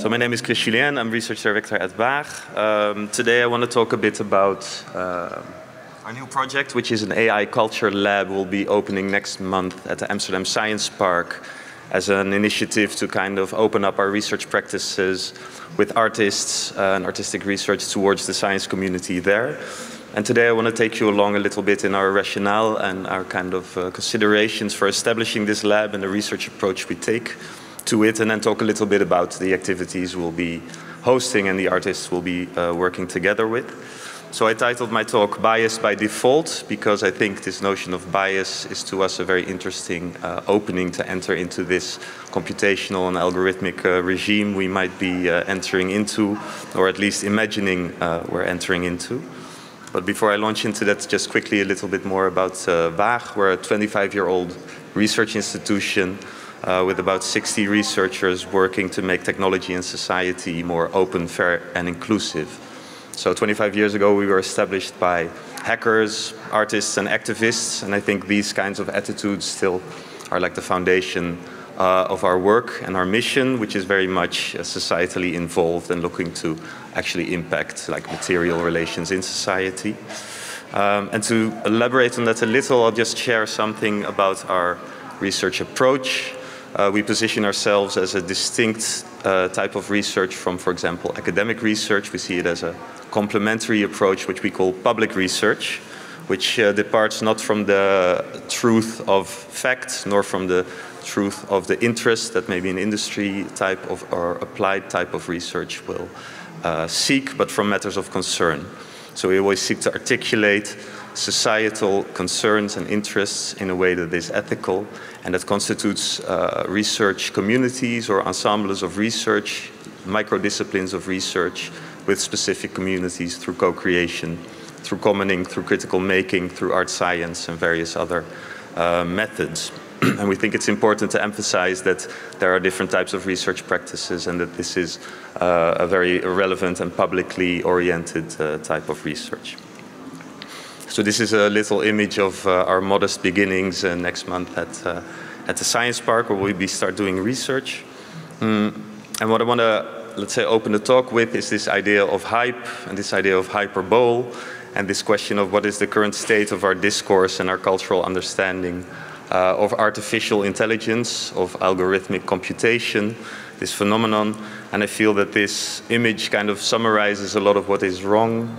So my name is Julien, I'm research director at Waag. Today I want to talk a bit about our new project, which is an AI culture lab. Will be opening next month at the Amsterdam Science Park as an initiative to kind of open up our research practices with artists and artistic research towards the science community there. And today I want to take you along a little bit in our rationale and our kind of considerations for establishing this lab and the research approach we take to it, and then talk a little bit about the activities we'll be hosting and the artists we'll be working together with. So I titled my talk Biased by Default, because I think this notion of bias is to us a very interesting opening to enter into this computational and algorithmic regime we might be entering into, or at least imagining we're entering into. But before I launch into that, just quickly a little bit more about Waag. We're a 25-year-old research institution with about 60 researchers working to make technology and society more open, fair, and inclusive. So 25 years ago, we were established by hackers, artists, and activists, and I think these kinds of attitudes still are like the foundation of our work and our mission, which is very much societally involved and looking to actually impact like material relations in society. And to elaborate on that a little, I'll just share something about our research approach. We position ourselves as a distinct type of research from, for example, academic research. We see it as a complementary approach, which we call public research, which departs not from the truth of facts, nor from the truth of the interest that maybe an industry type of or applied type of research will seek, but from matters of concern. So we always seek to articulate societal concerns and interests in a way that is ethical and that constitutes research communities or ensembles of research, microdisciplines of research with specific communities through co-creation, through commoning, through critical making, through art science and various other methods. And we think it's important to emphasize that there are different types of research practices and that this is a very relevant and publicly oriented type of research. So this is a little image of our modest beginnings next month at the Science Park, where we'll start doing research. And what I want to, let's say, open the talk with is this idea of hype and this idea of hyperbole and this question of what is the current state of our discourse and our cultural understanding of artificial intelligence, of algorithmic computation, this phenomenon. And I feel that this image kind of summarizes a lot of what is wrong.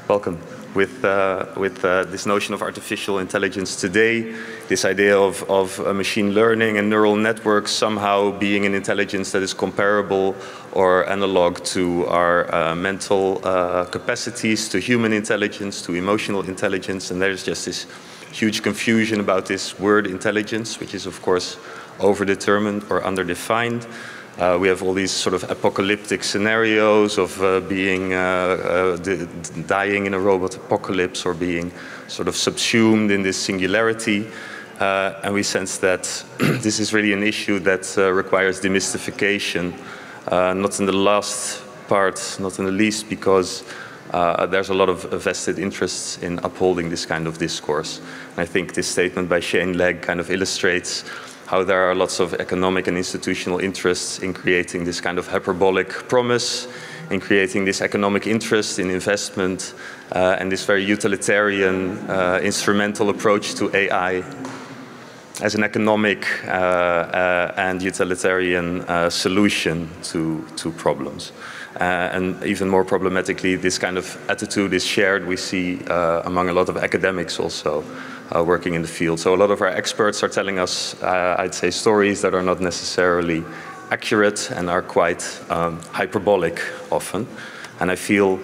Welcome. With this notion of artificial intelligence today, this idea of machine learning and neural networks somehow being an intelligence that is comparable or analog to our mental capacities, to human intelligence, to emotional intelligence. And there's just this huge confusion about this word intelligence, which is of course overdetermined or underdefined. We have all these sort of apocalyptic scenarios of dying in a robot apocalypse or being sort of subsumed in this singularity. And we sense that this is really an issue that requires demystification, not in the last part, not in the least, because there's a lot of vested interests in upholding this kind of discourse. And I think this statement by Shane Legg kind of illustrates how there are lots of economic and institutional interests in creating this kind of hyperbolic promise, in creating this economic interest in investment, and this very utilitarian, instrumental approach to AI as an economic and utilitarian solution to problems. And even more problematically, this kind of attitude is shared, we see, among a lot of academics also working in the field. So a lot of our experts are telling us, I'd say, stories that are not necessarily accurate and are quite hyperbolic often. And I feel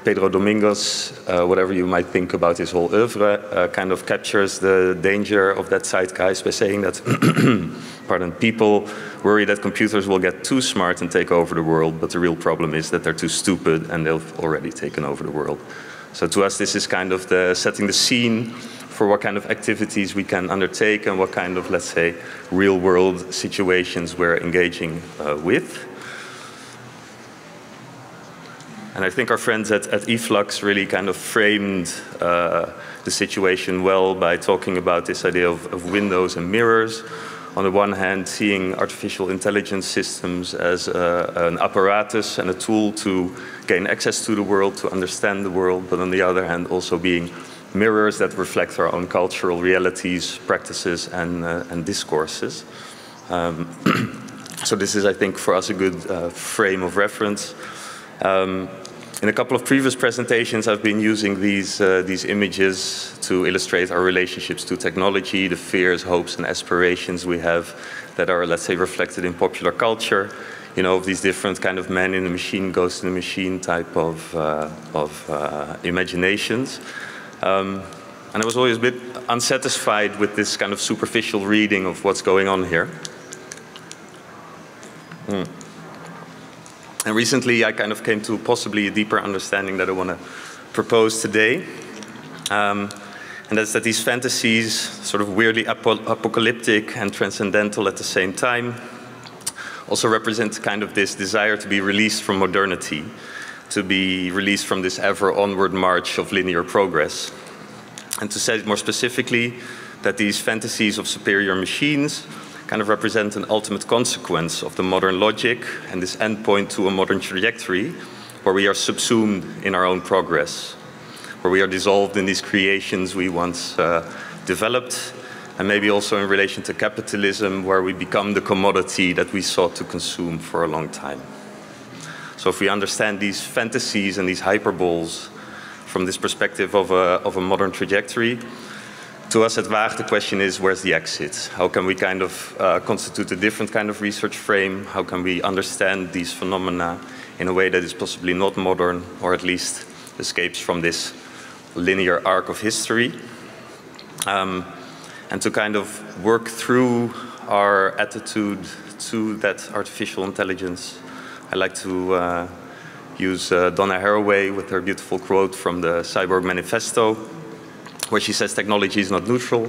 Pedro Domingos, whatever you might think about his whole oeuvre, kind of captures the danger of that zeitgeist by saying that pardon, people worry that computers will get too smart and take over the world, but the real problem is that they're too stupid and they've already taken over the world. So to us, this is kind of setting the scene for what kind of activities we can undertake and what kind of, let's say, real-world situations we're engaging with. And I think our friends at Efflux really kind of framed the situation well by talking about this idea of windows and mirrors, on the one hand, seeing artificial intelligence systems as an apparatus and a tool to gain access to the world, to understand the world, but on the other hand, also being mirrors that reflect our own cultural realities, practices, and discourses. So this is, I think, for us a good frame of reference. In a couple of previous presentations, I've been using these images to illustrate our relationships to technology, the fears, hopes, and aspirations we have that are, let's say, reflected in popular culture. You know, of these different kind of man in the machine, ghost in the machine type of imaginations. And I was always a bit unsatisfied with this kind of superficial reading of what's going on here. And recently I kind of came to possibly a deeper understanding that I want to propose today. And that's that these fantasies, sort of weirdly apocalyptic and transcendental at the same time, also represent kind of this desire to be released from modernity, to be released from this ever onward march of linear progress. And to say it more specifically, that these fantasies of superior machines kind of represent an ultimate consequence of the modern logic and this endpoint to a modern trajectory where we are subsumed in our own progress, where we are dissolved in these creations we once developed, and maybe also in relation to capitalism, where we become the commodity that we sought to consume for a long time. So if we understand these fantasies and these hyperboles from this perspective of a modern trajectory, to us at Waag, the question is, where's the exit? How can we kind of constitute a different kind of research frame? How can we understand these phenomena in a way that is possibly not modern, or at least escapes from this linear arc of history? And to kind of work through our attitude to that artificial intelligence, I like to use Donna Haraway with her beautiful quote from the Cyborg Manifesto, where she says technology is not neutral.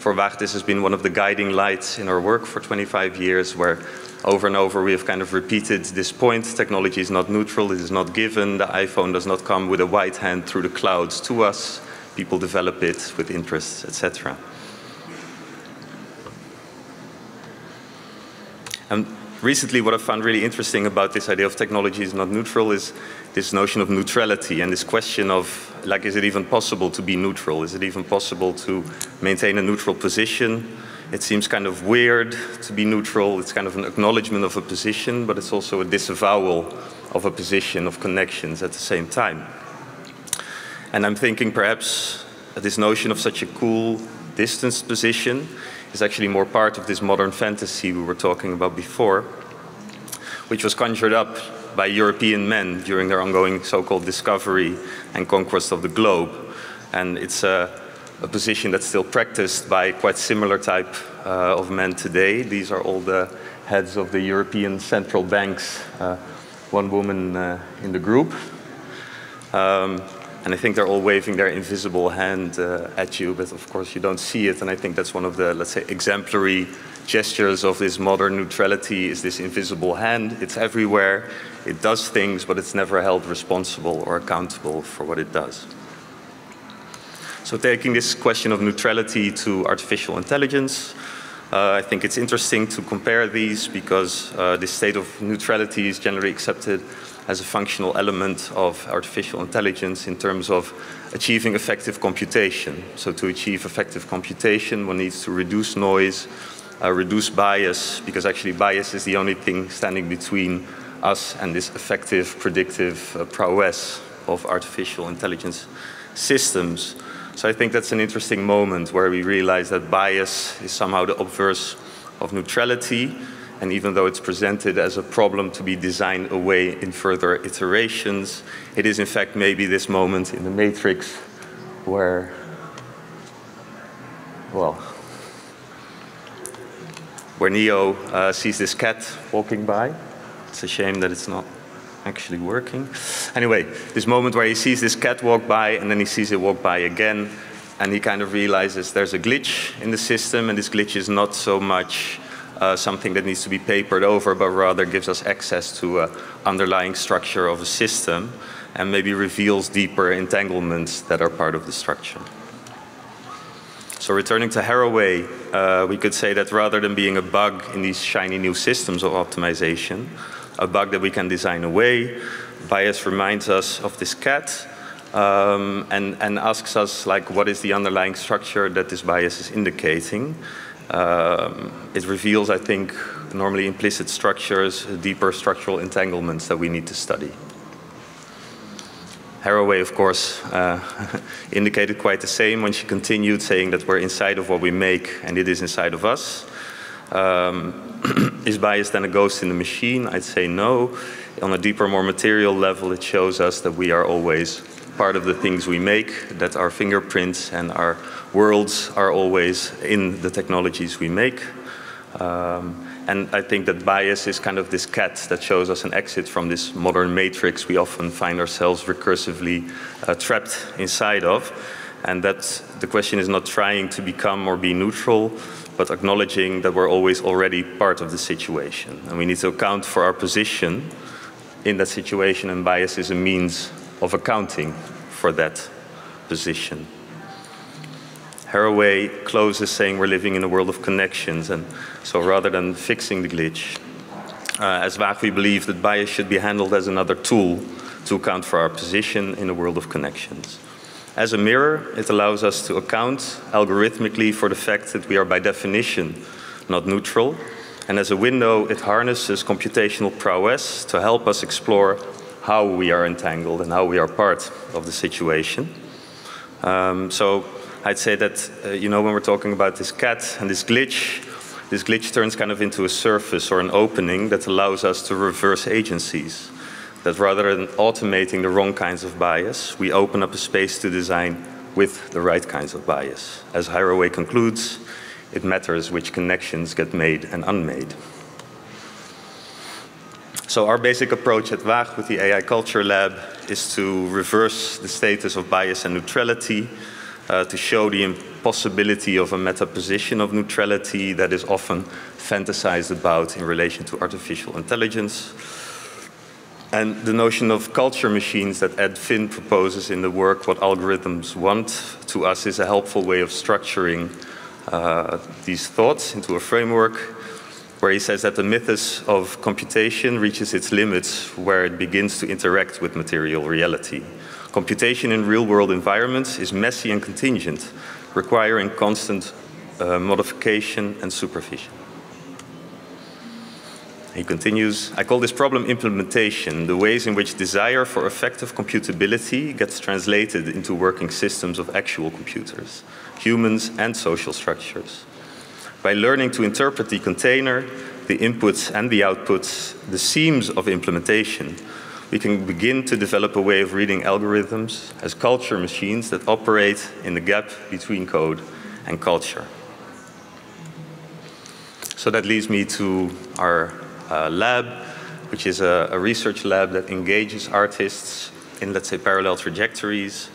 For Waag, this has been one of the guiding lights in our work for 25 years, where over and over we have kind of repeated this point: technology is not neutral, it is not given, the iPhone does not come with a white hand through the clouds to us, people develop it with interests, etc. And recently what I found really interesting about this idea of technology is not neutral is this notion of neutrality and this question of, like, is it even possible to be neutral? Is it even possible to maintain a neutral position? It seems kind of weird to be neutral. It's kind of an acknowledgement of a position, but it's also a disavowal of a position, of connections at the same time. And I'm thinking perhaps this notion of such a cool, distanced position is actually more part of this modern fantasy we were talking about before, which was conjured up by European men during their ongoing so-called discovery and conquest of the globe. And it's a position that's still practiced by quite similar type of men today. These are all the heads of the European central banks, one woman in the group. And I think they're all waving their invisible hand at you, but of course you don't see it. And I think that's one of the, let's say, exemplary gestures of this modern neutrality, is this invisible hand. It's everywhere, it does things, but it's never held responsible or accountable for what it does. So taking this question of neutrality to artificial intelligence, I think it's interesting to compare these, because this state of neutrality is generally accepted as a functional element of artificial intelligence in terms of achieving effective computation. So to achieve effective computation, one needs to reduce noise, reduce bias, because actually bias is the only thing standing between us and this effective predictive prowess of artificial intelligence systems. So I think that's an interesting moment where we realize that bias is somehow the obverse of neutrality. And even though it's presented as a problem to be designed away in further iterations, it is in fact maybe this moment in the Matrix where, well, where Neo sees this cat walking by. It's a shame that it's not actually working. Anyway, this moment where he sees this cat walk by and then he sees it walk by again, and he kind of realizes there's a glitch in the system, and this glitch is not so much something that needs to be papered over, but rather gives us access to an underlying structure of a system and maybe reveals deeper entanglements that are part of the structure. So returning to Haraway, we could say that rather than being a bug in these shiny new systems of optimization, a bug that we can design away, bias reminds us of this cat and asks us, like, what is the underlying structure that this bias is indicating? It reveals, I think, normally implicit structures, deeper structural entanglements that we need to study. Haraway, of course, indicated quite the same when she continued, saying that we're inside of what we make and it is inside of us. Is bias then a ghost in the machine? I'd say no. On a deeper, more material level, it shows us that we are always part of the things we make, that our fingerprints and our worlds are always in the technologies we make. And I think that bias is kind of this cat that shows us an exit from this modern matrix we often find ourselves recursively trapped inside of. And that the question is not trying to become or be neutral, but acknowledging that we're always already part of the situation. And we need to account for our position in that situation, and bias is a means of accounting for that position. Haraway closes saying we're living in a world of connections, and so rather than fixing the glitch, as Waag, we believe that bias should be handled as another tool to account for our position in a world of connections. As a mirror, it allows us to account algorithmically for the fact that we are by definition not neutral, and as a window, it harnesses computational prowess to help us explore how we are entangled and how we are part of the situation. So I'd say that, you know, when we're talking about this cat and this glitch turns kind of into a surface or an opening that allows us to reverse agencies. That rather than automating the wrong kinds of bias, we open up a space to design with the right kinds of bias. As Haraway concludes, it matters which connections get made and unmade. So our basic approach at Waag with the AI Culture Lab is to reverse the status of bias and neutrality, to show the impossibility of a meta-position of neutrality that is often fantasized about in relation to artificial intelligence. And the notion of culture machines that Ed Finn proposes in the work What Algorithms Want, to us is a helpful way of structuring these thoughts into a framework where he says that the mythos of computation reaches its limits where it begins to interact with material reality. Computation in real-world environments is messy and contingent, requiring constant modification and supervision. He continues, I call this problem implementation, the ways in which desire for effective computability gets translated into working systems of actual computers, humans and social structures. By learning to interpret the container, the inputs and the outputs, the seams of implementation, we can begin to develop a way of reading algorithms as culture machines that operate in the gap between code and culture. So that leads me to our lab, which is a research lab that engages artists in, let's say, parallel trajectories,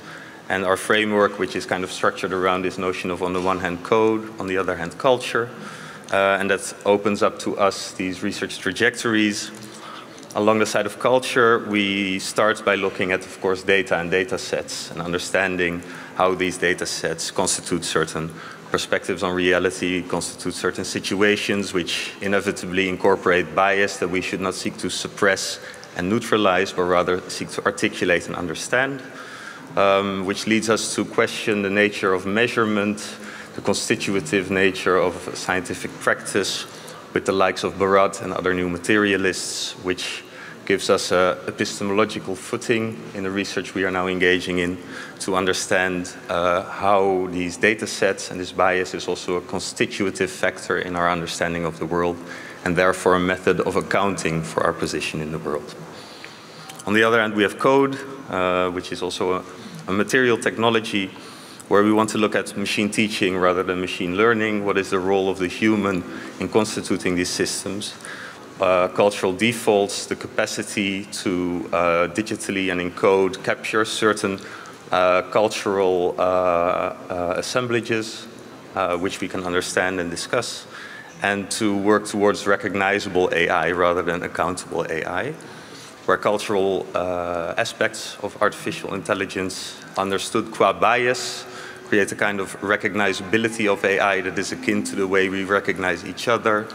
and our framework, which is kind of structured around this notion of, on the one hand, code, on the other hand, culture, and that opens up to us these research trajectories. Along the side of culture, we start by looking at, of course, data and data sets and understanding how these data sets constitute certain perspectives on reality, constitute certain situations which inevitably incorporate bias that we should not seek to suppress and neutralize, but rather seek to articulate and understand, which leads us to question the nature of measurement, the constitutive nature of scientific practice, with the likes of Barat and other new materialists, which gives us an epistemological footing in the research we are now engaging in to understand how these data sets and this bias is also a constitutive factor in our understanding of the world, and therefore a method of accounting for our position in the world. On the other hand, we have code, which is also a material technology where we want to look at machine teaching rather than machine learning. What is the role of the human in constituting these systems? Cultural defaults, the capacity to digitally and in code capture certain cultural assemblages, which we can understand and discuss, and to work towards recognizable AI rather than accountable AI, where cultural aspects of artificial intelligence understood qua bias create a kind of recognizability of AI that is akin to the way we recognize each other,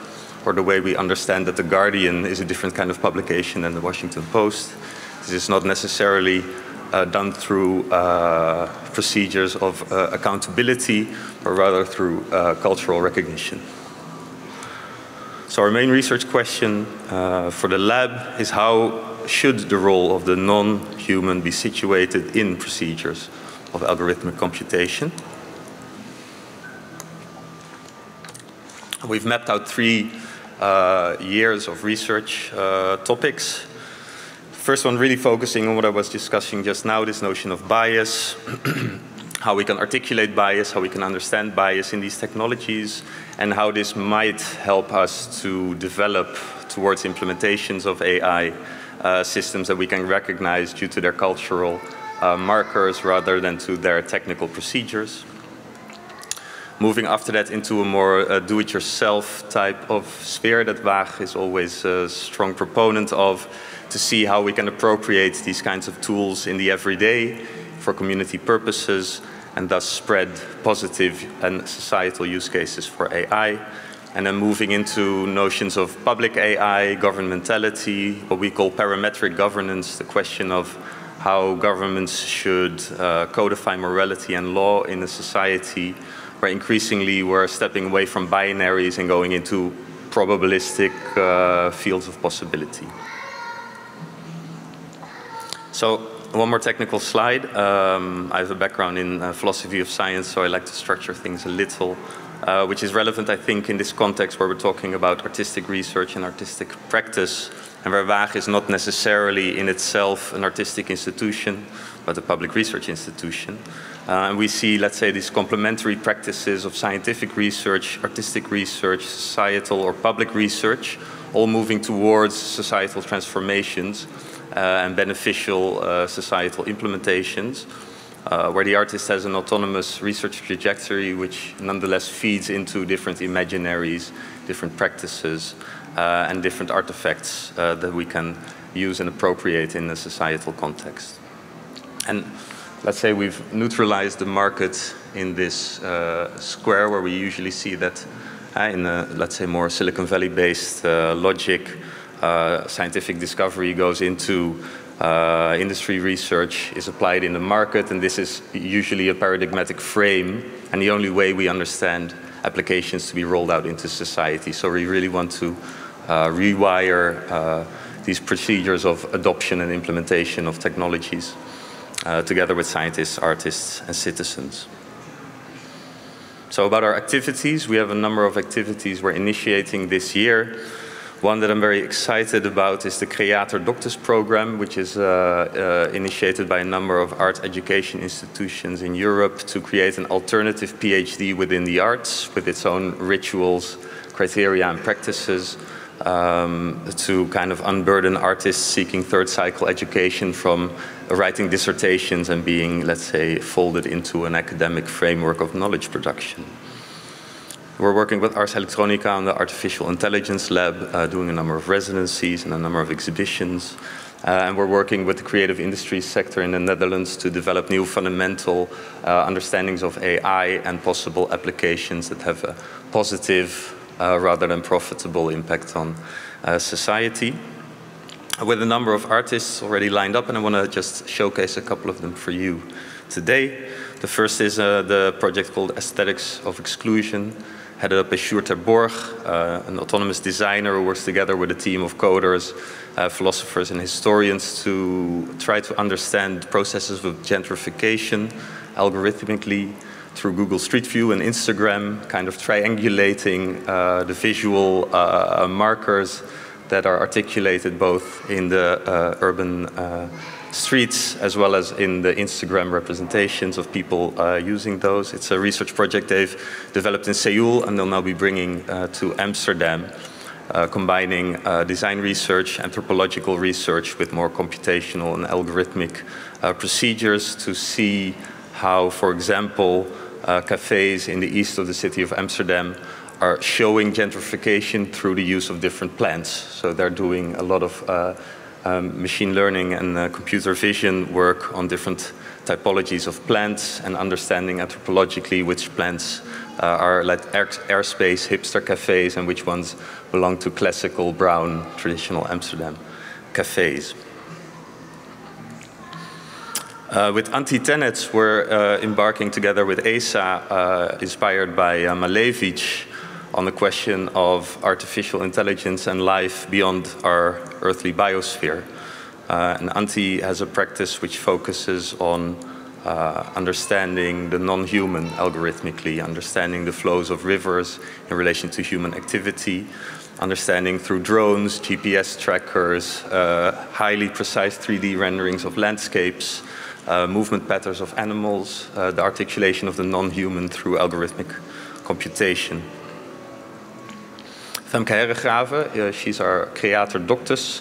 or the way we understand that The Guardian is a different kind of publication than the Washington Post. This is not necessarily done through procedures of accountability, but rather through cultural recognition. So our main research question for the lab is how should the role of the non-human be situated in procedures of algorithmic computation? We've mapped out 3 years of research topics. First one really focusing on what I was discussing just now, this notion of bias, how we can articulate bias, how we can understand bias in these technologies, and how this might help us to develop towards implementations of AI systems that we can recognize due to their cultural markers rather than to their technical procedures. Moving after that into a more do-it-yourself type of sphere that Waag is always a strong proponent of, to see how we can appropriate these kinds of tools in the everyday for community purposes and thus spread positive and societal use cases for AI. And then moving into notions of public AI, governmentality, what we call parametric governance, the question of how governments should codify morality and law in a society where increasingly we're stepping away from binaries and going into probabilistic fields of possibility. So one more technical slide. I have a background in philosophy of science, so I like to structure things a little, which is relevant, I think, in this context where we're talking about artistic research and artistic practice, and where Waag is not necessarily in itself an artistic institution, but a public research institution. And we see, let's say, these complementary practices of scientific research, artistic research, societal or public research, all moving towards societal transformations and beneficial societal implementations, where the artist has an autonomous research trajectory which nonetheless feeds into different imaginaries, different practices, and different artifacts that we can use and appropriate in a societal context. And let's say we've neutralized the market in this square where we usually see that in a, let's say, more Silicon Valley-based logic, scientific discovery goes into industry research, is applied in the market, and this is usually a paradigmatic frame and the only way we understand applications to be rolled out into society. So we really want to rewire these procedures of adoption and implementation of technologies together with scientists, artists, and citizens. So about our activities, we have a number of activities we're initiating this year. One that I'm very excited about is the Creator Doctors program, which is initiated by a number of art education institutions in Europe to create an alternative PhD within the arts with its own rituals, criteria, and practices to kind of unburden artists seeking third cycle education from writing dissertations and being, let's say, folded into an academic framework of knowledge production. We're working with Ars Electronica on the Artificial Intelligence Lab, doing a number of residencies and a number of exhibitions. And we're working with the creative industries sector in the Netherlands to develop new fundamental understandings of AI and possible applications that have a positive rather than profitable impact on society. With a number of artists already lined up, and I want to just showcase a couple of them for you today. The first is the project called Aesthetics of Exclusion, headed up by Sjoerd ter Borg, an autonomous designer who works together with a team of coders, philosophers and historians to try to understand processes of gentrification algorithmically through Google Street View and Instagram, kind of triangulating the visual markers that are articulated both in the urban streets as well as in the Instagram representations of people using those. It's a research project they've developed in Seoul and they'll now be bringing to Amsterdam, combining design research, anthropological research with more computational and algorithmic procedures to see how, for example, cafes in the east of the city of Amsterdam are showing gentrification through the use of different plants. So they're doing a lot of machine learning and computer vision work on different typologies of plants and understanding anthropologically which plants are like airspace, hipster cafes, and which ones belong to classical, brown, traditional Amsterdam cafes. With Anti-Tenets, we're embarking together with ESA, inspired by Malevich, on the question of artificial intelligence and life beyond our earthly biosphere. And Anti has a practice which focuses on understanding the non-human algorithmically, understanding the flows of rivers in relation to human activity, understanding through drones, GPS trackers, highly precise 3D renderings of landscapes, movement patterns of animals, the articulation of the non-human through algorithmic computation. Femke Herregrave, she's our creator doctus,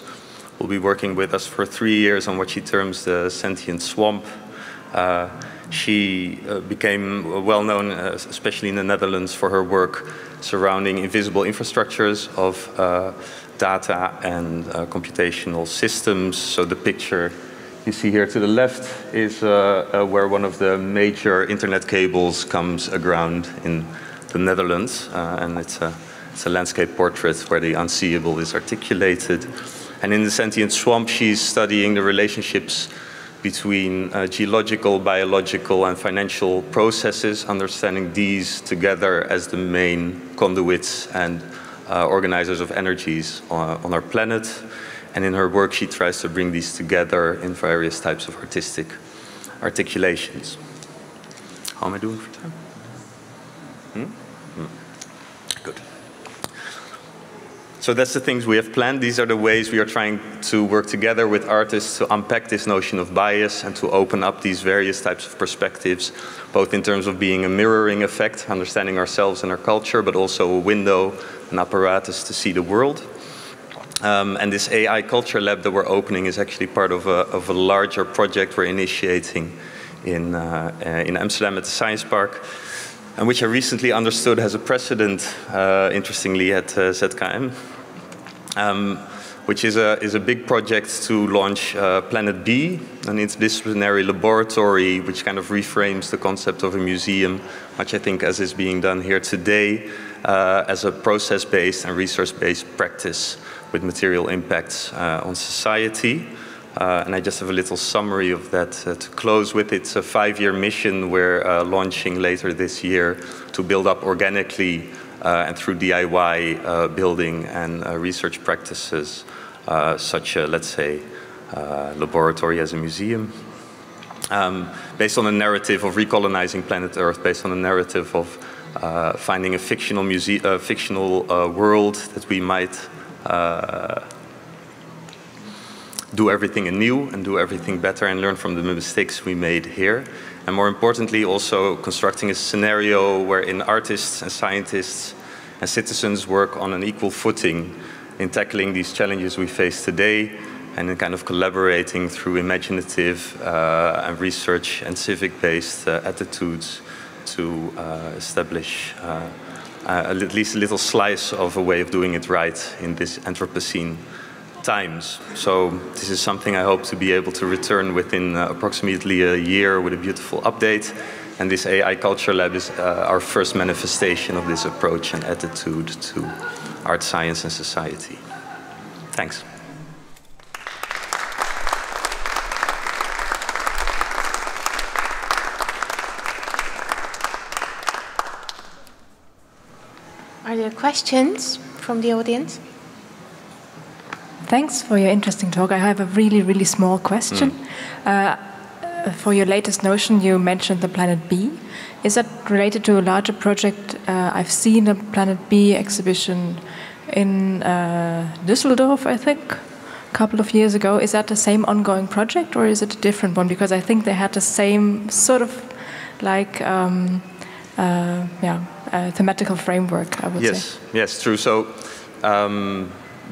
will be working with us for 3 years on what she terms the Sentience Swamp. She became well known, especially in the Netherlands, for her work surrounding invisible infrastructures of data and computational systems. So the picture you see here to the left is where one of the major internet cables comes aground in the Netherlands, and it's a landscape portrait where the unseeable is articulated. And in the Sentience Swamp, she's studying the relationships between geological, biological, and financial processes, understanding these together as the main conduits and organizers of energies on our planet. And in her work, she tries to bring these together in various types of artistic articulations. How am I doing for time? Good. So that's the things we have planned. These are the ways we are trying to work together with artists to unpack this notion of bias and to open up these various types of perspectives, both in terms of being a mirroring effect, understanding ourselves and our culture, but also a window, an apparatus to see the world. And this AI Culture Lab that we're opening is actually part of a larger project we're initiating in Amsterdam at the Science Park, and which I recently understood has a precedent, interestingly, at ZKM, which is a big project to launch Planet B, an interdisciplinary laboratory which kind of reframes the concept of a museum, much I think as is being done here today, as a process-based and research-based practice with material impacts on society. And I just have a little summary of that to close with. It's a 5-year mission we're launching later this year to build up organically and through DIY building and research practices, such a, let's say, laboratory as a museum. Based on a narrative of recolonizing planet Earth, based on a narrative of finding a fictional world that we might do everything anew and do everything better and learn from the mistakes we made here. And more importantly, also constructing a scenario wherein artists and scientists and citizens work on an equal footing in tackling these challenges we face today and in kind of collaborating through imaginative and research and civic-based attitudes to establish at least a little slice of a way of doing it right in this Anthropocene times. So this is something I hope to be able to return within approximately a year with a beautiful update. And this AI Culture Lab is our first manifestation of this approach and attitude to art, science, and society. Thanks. Are there questions from the audience? Thanks for your interesting talk. I have a really, really small question. For your latest notion, you mentioned the Planet B. Is that related to a larger project? I've seen a Planet B exhibition in Düsseldorf, I think, a couple of years ago. Is that the same ongoing project, or is it a different one? Because I think they had the same sort of like thematical framework, I would say. Yes, true. So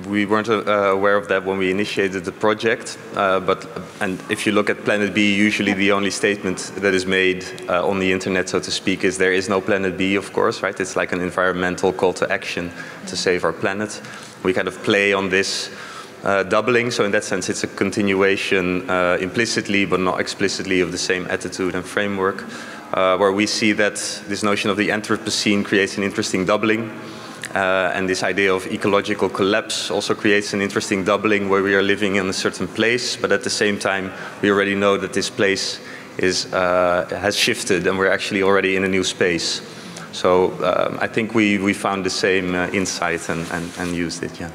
we weren't aware of that when we initiated the project, and if you look at Planet B, usually the only statement that is made on the internet, so to speak, is there is no Planet B, of course, right? It's like an environmental call to action to save our planet. We kind of play on this doubling. So in that sense, it's a continuation implicitly, but not explicitly, of the same attitude and framework, where we see that this notion of the Anthropocene creates an interesting doubling. And this idea of ecological collapse also creates an interesting doubling, where we are living in a certain place, but at the same time, we already know that this place has shifted and we're actually already in a new space. So I think we found the same insight and used it, yeah.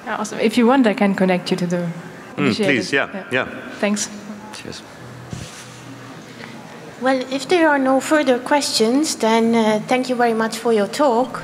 Awesome. If you want, I can connect you to the please, yeah. Thanks. Cheers. Well, if there are no further questions, then thank you very much for your talk.